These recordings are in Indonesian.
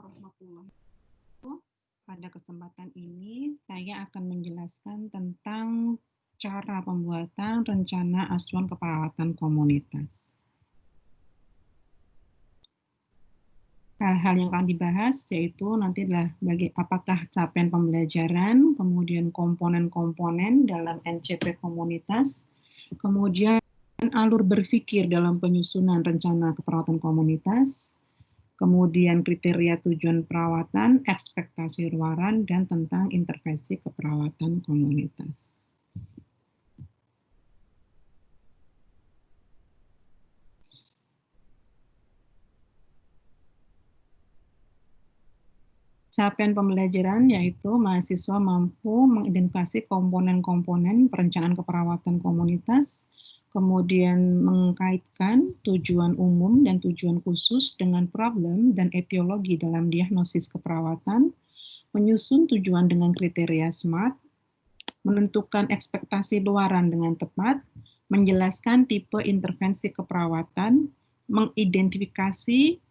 warahmatullahi wabarakatuh. Pada kesempatan ini, saya akan menjelaskan tentang cara pembuatan rencana acuan keperawatan komunitas. Hal-hal yang akan dibahas yaitu nanti adalah apakah capaian pembelajaran, kemudian komponen-komponen dalam NCP komunitas, kemudian alur berpikir dalam penyusunan rencana keperawatan komunitas, kemudian kriteria tujuan perawatan, ekspektasi luaran, dan tentang intervensi keperawatan komunitas. Capaian pembelajaran yaitu mahasiswa mampu mengidentifikasi komponen-komponen perencanaan keperawatan komunitas, kemudian mengkaitkan tujuan umum dan tujuan khusus dengan problem dan etiologi dalam diagnosis keperawatan, menyusun tujuan dengan kriteria SMART, menentukan ekspektasi luaran dengan tepat, menjelaskan tipe intervensi keperawatan, mengidentifikasi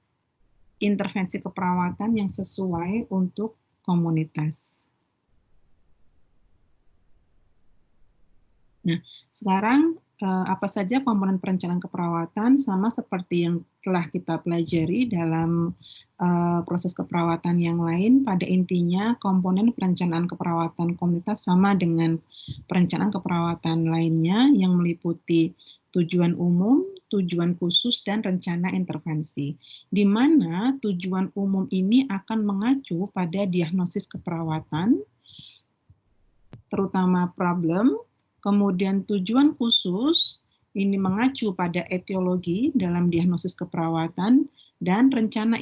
intervensi keperawatan yang sesuai untuk komunitas. Nah, sekarang apa saja komponen perencanaan keperawatan sama seperti yang telah kita pelajari dalam proses keperawatan yang lain. Pada intinya, komponen perencanaan keperawatan komunitas sama dengan perencanaan keperawatan lainnya yang meliputi tujuan umum, tujuan khusus, dan rencana intervensi. Di mana tujuan umum ini akan mengacu pada diagnosis keperawatan, terutama problem, kemudian tujuan khusus ini mengacu pada etiologi dalam diagnosis keperawatan, dan rencana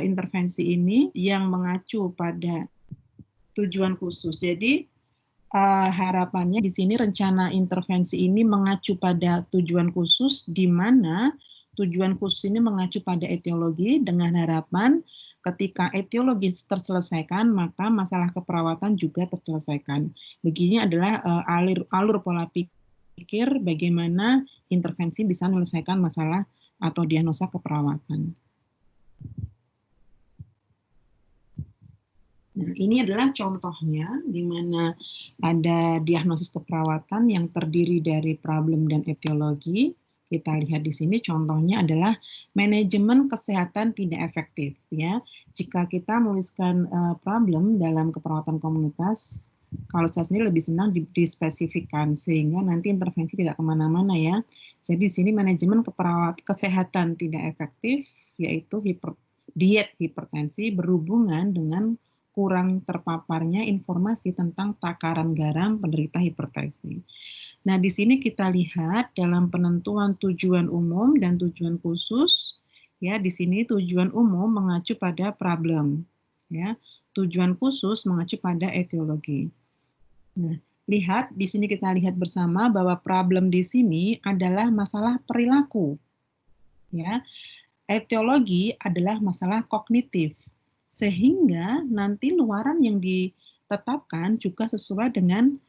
intervensi ini yang mengacu pada tujuan khusus. Jadi harapannya di sini rencana intervensi ini mengacu pada tujuan khusus, di mana tujuan khusus ini mengacu pada etiologi dengan harapan ketika etiologi terselesaikan, maka masalah keperawatan juga terselesaikan. Begini adalah alur pola pikir bagaimana intervensi bisa menyelesaikan masalah atau diagnosa keperawatan. Nah, ini adalah contohnya di mana ada diagnosis keperawatan yang terdiri dari problem dan etiologi. Kita lihat di sini contohnya adalah manajemen kesehatan tidak efektif. Ya, jika kita menuliskan problem dalam keperawatan komunitas, kalau saya sendiri lebih senang dispesifikkan sehingga nanti intervensi tidak kemana-mana ya. Jadi di sini manajemen kesehatan tidak efektif, yaitu diet hipertensi berhubungan dengan kurang terpaparnya informasi tentang takaran garam penderita hipertensi. Nah, di sini kita lihat dalam penentuan tujuan umum dan tujuan khusus, ya di sini tujuan umum mengacu pada problem, ya. Tujuan khusus mengacu pada etiologi. Nah, lihat di sini kita lihat bersama bahwa problem di sini adalah masalah perilaku, ya. Etiologi adalah masalah kognitif. Sehingga nanti luaran yang ditetapkan juga sesuai dengan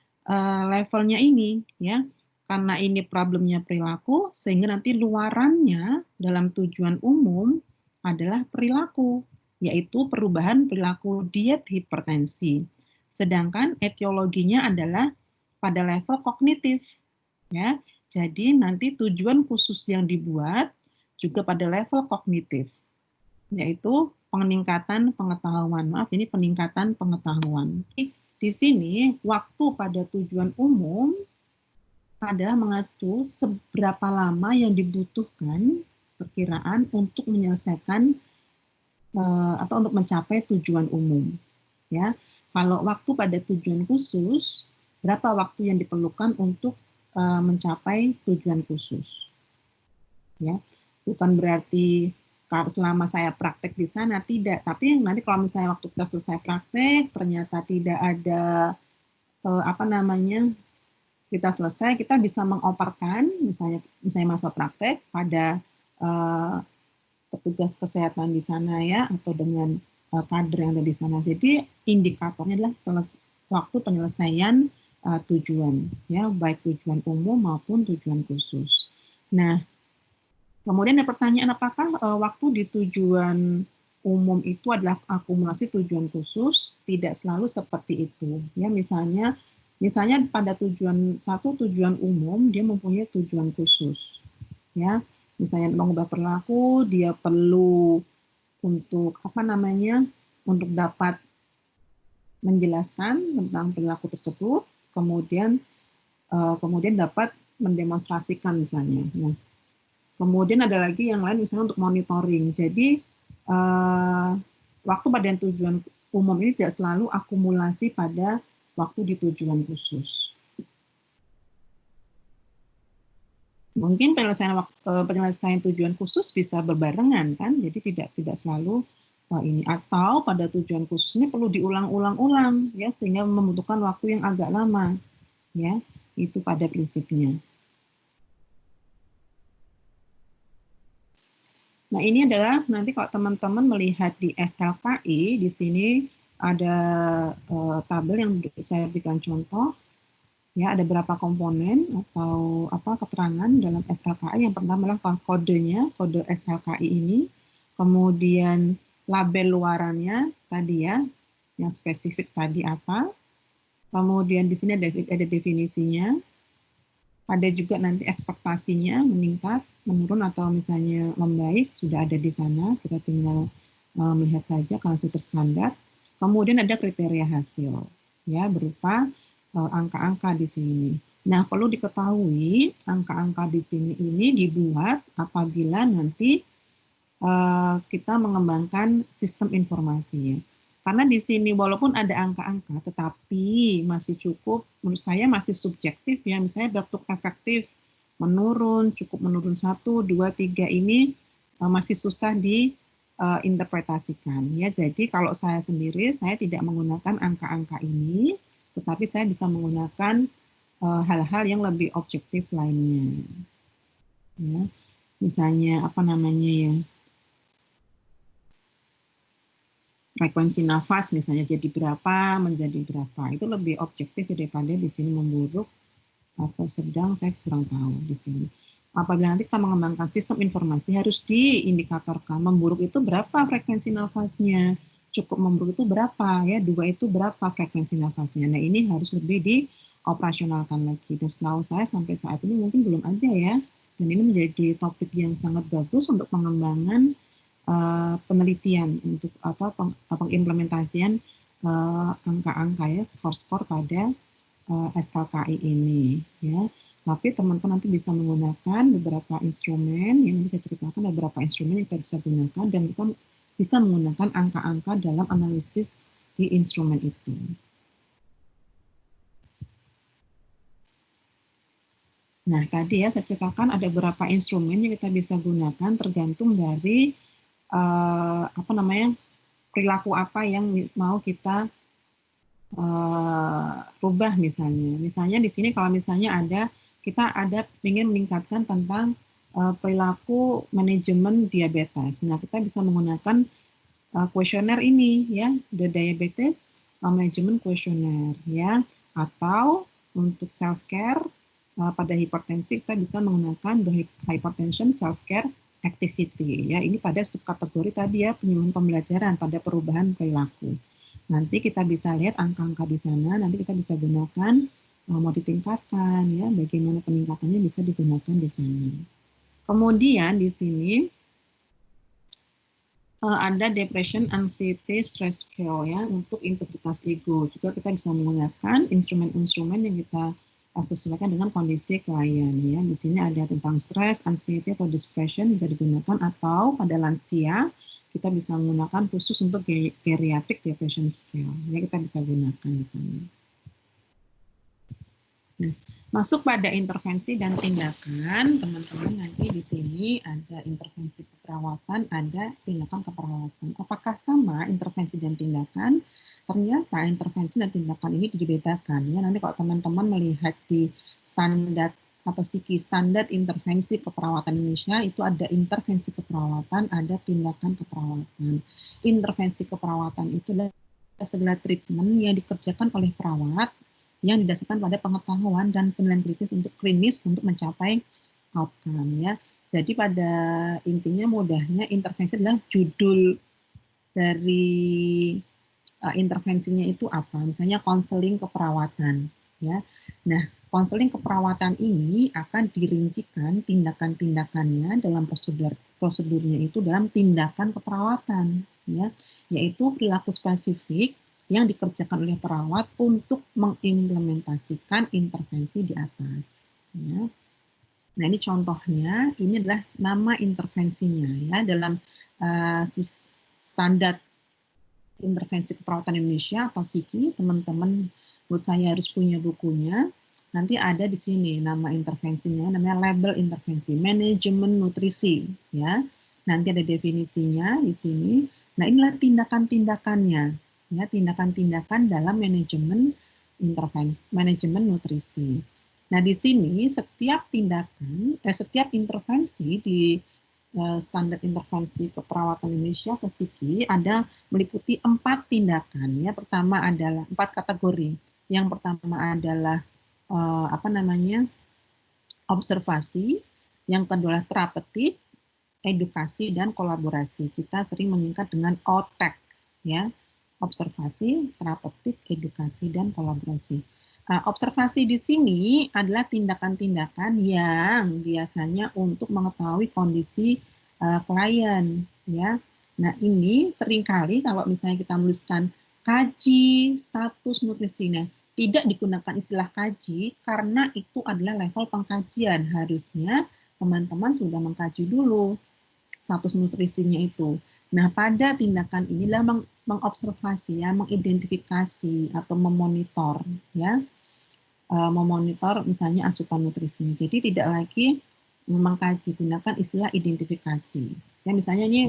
levelnya ini, ya. Karena ini problemnya perilaku, sehingga nanti luarannya dalam tujuan umum adalah perilaku, yaitu perubahan perilaku diet hipertensi. Sedangkan etiologinya adalah pada level kognitif, ya. Jadi nanti tujuan khusus yang dibuat juga pada level kognitif, yaitu peningkatan pengetahuan. Maaf, ini peningkatan pengetahuan. Di sini, waktu pada tujuan umum adalah mengacu seberapa lama yang dibutuhkan perkiraan untuk menyelesaikan atau untuk mencapai tujuan umum. Ya, kalau waktu pada tujuan khusus, berapa waktu yang diperlukan untuk mencapai tujuan khusus. Ya, bukan berarti selama saya praktek di sana, tidak. Tapi nanti kalau misalnya waktu kita selesai praktek, ternyata tidak ada, kita selesai, kita bisa mengoperkan, misalnya masuk praktek pada petugas kesehatan di sana ya, atau dengan kader yang ada di sana. Jadi indikatornya adalah waktu penyelesaian tujuan, ya, baik tujuan umum maupun tujuan khusus. Nah, kemudian ada pertanyaan apakah waktu di tujuan umum itu adalah akumulasi tujuan khusus, tidak selalu seperti itu. Ya, misalnya pada satu tujuan umum dia mempunyai tujuan khusus. Ya, misalnya mengubah perilaku, dia perlu untuk untuk dapat menjelaskan tentang perilaku tersebut, kemudian dapat mendemonstrasikan misalnya. Nah, kemudian ada lagi yang lain misalnya untuk monitoring. Jadi waktu pada tujuan umum ini tidak selalu akumulasi pada waktu di tujuan khusus. Mungkin penyelesaian tujuan khusus bisa berbarengan kan, jadi tidak selalu ini, atau pada tujuan khusus ini perlu diulang-ulang ya, sehingga membutuhkan waktu yang agak lama ya, itu pada prinsipnya. Nah, ini adalah nanti kalau teman-teman melihat di SLKI, di sini ada tabel yang saya berikan contoh. Ya, ada berapa komponen atau keterangan dalam SLKI. Yang pertama adalah kodenya, kode SLKI ini. Kemudian label luarannya tadi ya, yang spesifik tadi apa. Kemudian di sini ada definisinya. Ada juga nanti ekspektasinya meningkat, menurun atau misalnya membaik, sudah ada di sana. Kita tinggal melihat saja kalau sudah terstandar. Kemudian ada kriteria hasil, ya, berupa angka-angka di sini. Nah, perlu diketahui angka-angka di sini ini dibuat apabila nanti kita mengembangkan sistem informasi. Karena di sini walaupun ada angka-angka, tetapi masih cukup, menurut saya masih subjektif ya. Misalnya bentuk efektif menurun, cukup menurun 1, 2, 3 ini masih susah diinterpretasikan ya. Jadi kalau saya sendiri, saya tidak menggunakan angka-angka ini, tetapi saya bisa menggunakan hal-hal yang lebih objektif lainnya. Ya. Misalnya frekuensi nafas misalnya jadi berapa menjadi berapa, itu lebih objektif daripada di sini memburuk atau sedang, saya kurang tahu di sini. Apabila nanti kita mengembangkan sistem informasi harus diindikatorkan memburuk itu berapa frekuensi nafasnya, cukup memburuk itu berapa ya, 2 itu berapa frekuensi nafasnya. Nah, ini harus lebih dioperasionalkan lagi. Dan setahu saya sampai saat ini mungkin belum ada ya. Dan ini menjadi topik yang sangat bagus untuk pengembangan penelitian untuk pengimplementasian angka-angka ya, skor-skor pada SLKI ini ya. Tapi teman-teman nanti bisa menggunakan beberapa instrumen yang kita ceritakan, ada beberapa instrumen yang kita bisa gunakan dan kita bisa menggunakan angka-angka dalam analisis di instrumen itu. Nah, tadi ya saya ceritakan ada beberapa instrumen yang kita bisa gunakan tergantung dari perilaku apa yang mau kita rubah misalnya. Misalnya di sini kalau misalnya kita ingin meningkatkan tentang perilaku manajemen diabetes. Nah, kita bisa menggunakan kuesioner ini ya, the diabetes management questionnaire ya, atau untuk self care pada hipertensi kita bisa menggunakan the hypertension self care activity ya. Ini pada subkategori tadi ya, penyuluhan pembelajaran pada perubahan perilaku. Nanti kita bisa lihat angka-angka di sana, nanti kita bisa gunakan mau ditingkatkan ya, bagaimana peningkatannya bisa digunakan di sana. Kemudian di sini ada depression, anxiety, stress scale ya, untuk integritas ego. Juga kita bisa menggunakan instrumen-instrumen yang kita sesuaikan dengan kondisi klien ya. Di sini ada tentang stress, anxiety atau depression bisa digunakan, atau pada lansia kita bisa menggunakan khusus untuk geriatric depression scale. Ya, kita bisa gunakan di sana. Nah, masuk pada intervensi dan tindakan, teman-teman nanti di sini ada intervensi keperawatan, ada tindakan keperawatan. Apakah sama intervensi dan tindakan? Ternyata intervensi dan tindakan ini dibedakan. Ya, nanti kalau teman-teman melihat di standar atau SIKI standar intervensi keperawatan Indonesia, itu ada intervensi keperawatan, ada tindakan keperawatan. Intervensi keperawatan itu adalah segala treatment yang dikerjakan oleh perawat yang didasarkan pada pengetahuan dan penilaian klinis untuk mencapai outcome ya. Jadi pada intinya mudahnya intervensi adalah judul dari intervensinya itu apa? Misalnya konseling keperawatan, ya. Nah, konseling keperawatan ini akan dirincikan tindakan-tindakannya dalam prosedurnya itu dalam tindakan keperawatan, ya, yaitu perilaku spesifik yang dikerjakan oleh perawat untuk mengimplementasikan intervensi di atas, ya. Nah, ini contohnya, ini adalah nama intervensinya, ya, dalam standar intervensi keperawatan Indonesia atau SIKI, teman-teman menurut saya harus punya bukunya. Nanti ada di sini nama intervensinya, namanya label intervensi, manajemen nutrisi, ya. Nanti ada definisinya di sini. Nah, inilah tindakan-tindakannya, ya, tindakan-tindakan dalam manajemen intervensi, manajemen nutrisi. Nah, di sini setiap tindakan, setiap intervensi di standar intervensi keperawatan Indonesia atau SIKI ada meliputi 4 tindakan, ya. Pertama adalah 4 kategori. Yang pertama adalah observasi, yang kedua adalah terapeutik, edukasi, dan kolaborasi. Kita sering menyingkat dengan OTEK, ya. Observasi, terapeutik, edukasi, dan kolaborasi. Observasi di sini adalah tindakan-tindakan yang biasanya untuk mengetahui kondisi klien, ya. Nah, ini seringkali kalau misalnya kita menuliskan kaji status nutrisinya, tidak digunakan istilah kaji karena itu adalah level pengkajian. Harusnya teman-teman sudah mengkaji dulu status nutrisinya itu. Nah, pada tindakan inilah mengobservasi, ya, mengidentifikasi atau memonitor, ya. Memonitor misalnya asupan nutrisinya. Jadi tidak lagi mengkaji, gunakan istilah identifikasi. Ya, misalnya ini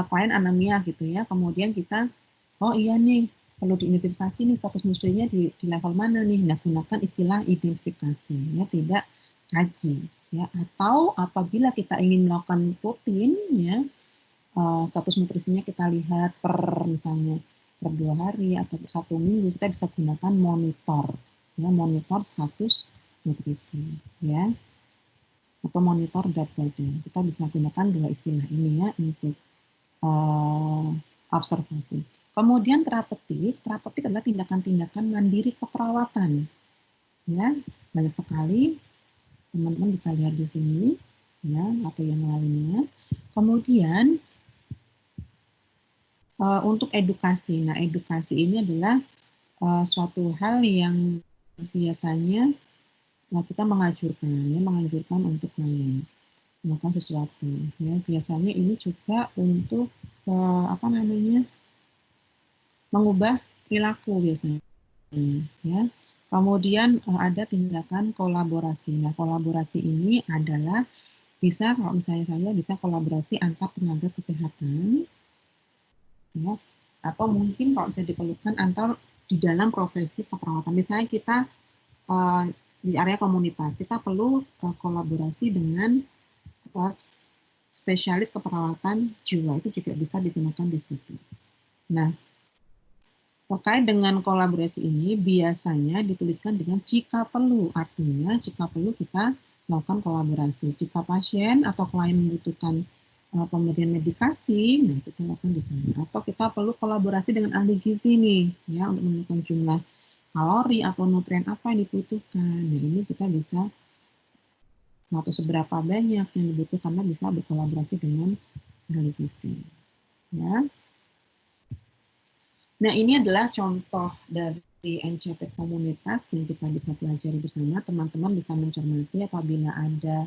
klien anemia gitu, ya, kemudian kita, oh iya nih, perlu diidentifikasi nih status nutrisinya di level mana nih. Nah, gunakan istilah identifikasi, ya, tidak kaji, ya. Atau apabila kita ingin melakukan rutin, ya, status nutrisinya kita lihat misalnya per 2 hari atau 1 minggu, kita bisa gunakan monitor, ya, monitor status nutrisi, ya, atau monitor berat badan. Kita bisa gunakan 2 istilah ini, ya, untuk observasi. Kemudian terapeutik adalah tindakan-tindakan mandiri keperawatan, ya, banyak sekali, teman-teman bisa lihat di sini, ya, atau yang lainnya. Kemudian untuk edukasi. Nah, edukasi ini adalah suatu hal yang biasanya kita menganjurkan untuk melakukan sesuatu. Ya, biasanya ini juga untuk mengubah perilaku biasanya. Ya. Kemudian ada tindakan kolaborasi. Nah, kolaborasi ini adalah bisa, kalau misalnya saya bisa kolaborasi antar tenaga kesehatan, ya, atau mungkin kalau bisa diperlukan antar di dalam profesi keperawatan. Misalnya kita di area komunitas, kita perlu kolaborasi dengan spesialis keperawatan jiwa, itu juga bisa digunakan di situ. Nah, terkait dengan kolaborasi ini biasanya dituliskan dengan jika perlu, artinya jika perlu kita melakukan kolaborasi. Jika pasien atau klien membutuhkan pemberian medikasi, nah kita lakukan di sana. Atau kita perlu kolaborasi dengan ahli gizi nih, ya, untuk menentukan jumlah kalori atau nutrien apa yang dibutuhkan. Nah, ini kita bisa atau seberapa banyak yang dibutuhkan, karena bisa berkolaborasi dengan ahli gizi. Ya. Nah, ini adalah contoh dari NCP komunitas yang kita bisa pelajari bersama. Teman-teman bisa mencermati apabila ada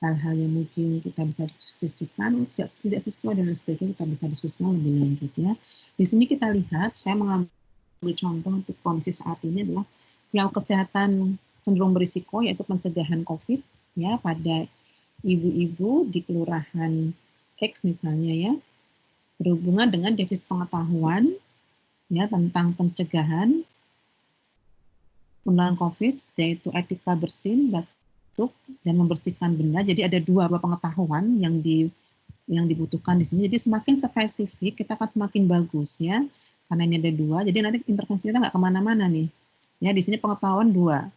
hal-hal yang mungkin kita bisa diskusikan, tidak sesuai dengan sebagainya, kita bisa diskusikan lebih lanjut, ya. Di sini kita lihat, saya mengambil contoh untuk kondisi saat ini adalah perilaku kesehatan cenderung berisiko, yaitu pencegahan COVID, ya, pada ibu-ibu di kelurahan X misalnya, ya, berhubungan dengan defisit pengetahuan, ya, tentang pencegahan penularan COVID, yaitu etika bersin, batuk, dan membersihkan benda. Jadi ada 2 pengetahuan yang dibutuhkan di sini. Jadi semakin spesifik, kita akan semakin bagus, ya. Karena ini ada 2, jadi nanti intervensi kita nggak kemana-mana nih. Ya, di sini pengetahuan 2,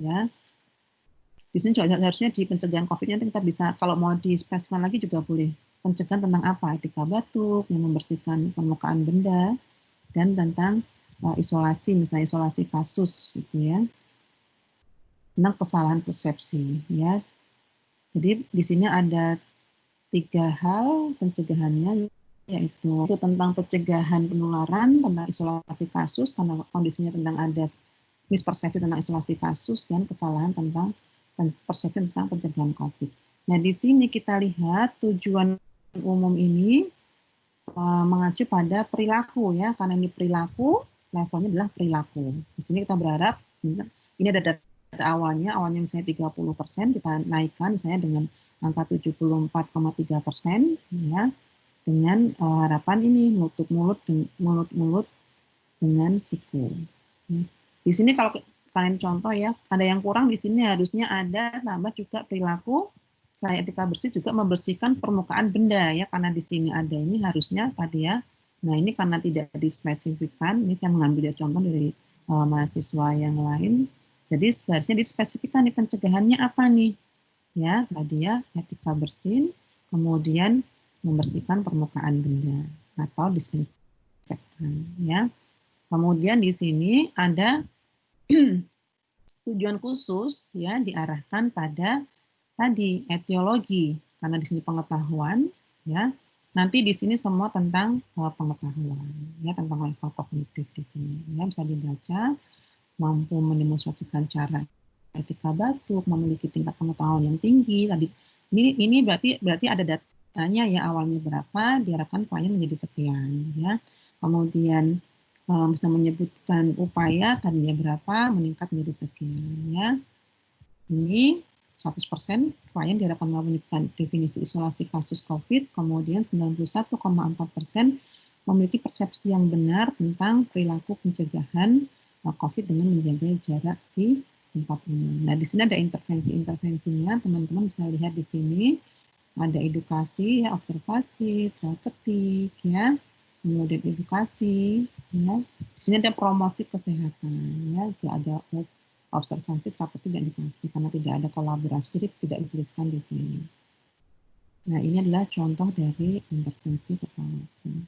ya. Di sini juga harusnya di pencegahan COVID nanti kita bisa, kalau mau dispesifikkan lagi juga boleh. pencegahan tentang apa? Etika batuk, yang membersihkan permukaan benda, dan tentang isolasi, misalnya isolasi kasus gitu ya, tentang kesalahan persepsi ya. Jadi di sini ada 3 hal pencegahannya, yaitu tentang pencegahan penularan, tentang isolasi kasus karena kondisinya tentang ada mispersepsi tentang isolasi kasus, dan kesalahan tentang persepsi tentang pencegahan COVID. Nah, di sini kita lihat tujuan umum ini mengacu pada perilaku ya, karena ini perilaku, levelnya adalah perilaku. Di sini kita berharap ini ada data awalnya misalnya 30%, kita naikkan misalnya dengan angka 74,3% ya, dengan harapan ini mulut-mulut dengan siku. Di sini kalau kalian contoh ya, ada yang kurang di sini, harusnya ada tambah juga perilaku. Selain etika bersih juga membersihkan permukaan benda ya, karena di sini ada ini harusnya tadi ya. Nah ini karena tidak dispesifikkan, ini saya mengambil contoh dari mahasiswa yang lain. Jadi seharusnya dispesifikkan nih pencegahannya apa nih ya, tadi ya etika bersih, kemudian membersihkan permukaan benda atau disinfektan ya. Kemudian di sini ada tujuan khusus ya diarahkan pada tadi etiologi, karena di sini pengetahuan ya. Nanti di sini semua tentang pengetahuan ya, tentang level kognitif di sini ya, bisa dibaca, mampu mendemonstrasikan cara etika batuk, memiliki tingkat pengetahuan yang tinggi. Tadi ini berarti ada datanya ya, awalnya berapa, diharapkan klien menjadi sekian ya. Kemudian bisa menyebutkan upaya tadinya berapa, meningkat menjadi sekian ya. Ini 100% klien diharapkan menyebutkan definisi isolasi kasus COVID, kemudian 91,4% memiliki persepsi yang benar tentang perilaku pencegahan COVID dengan menjaga jarak di tempat umum. Nah, di sini ada intervensi-intervensinya, teman-teman bisa lihat di sini. Ada edukasi, ya, observasi, trial ketik, ya, kemudian edukasi, ya. Di sini ada promosi kesehatan, ya, ada observasi, praktik, dan edukasi, karena tidak ada kolaborasi, jadi tidak dituliskan di sini. Nah, ini adalah contoh dari intervensi keperawatan.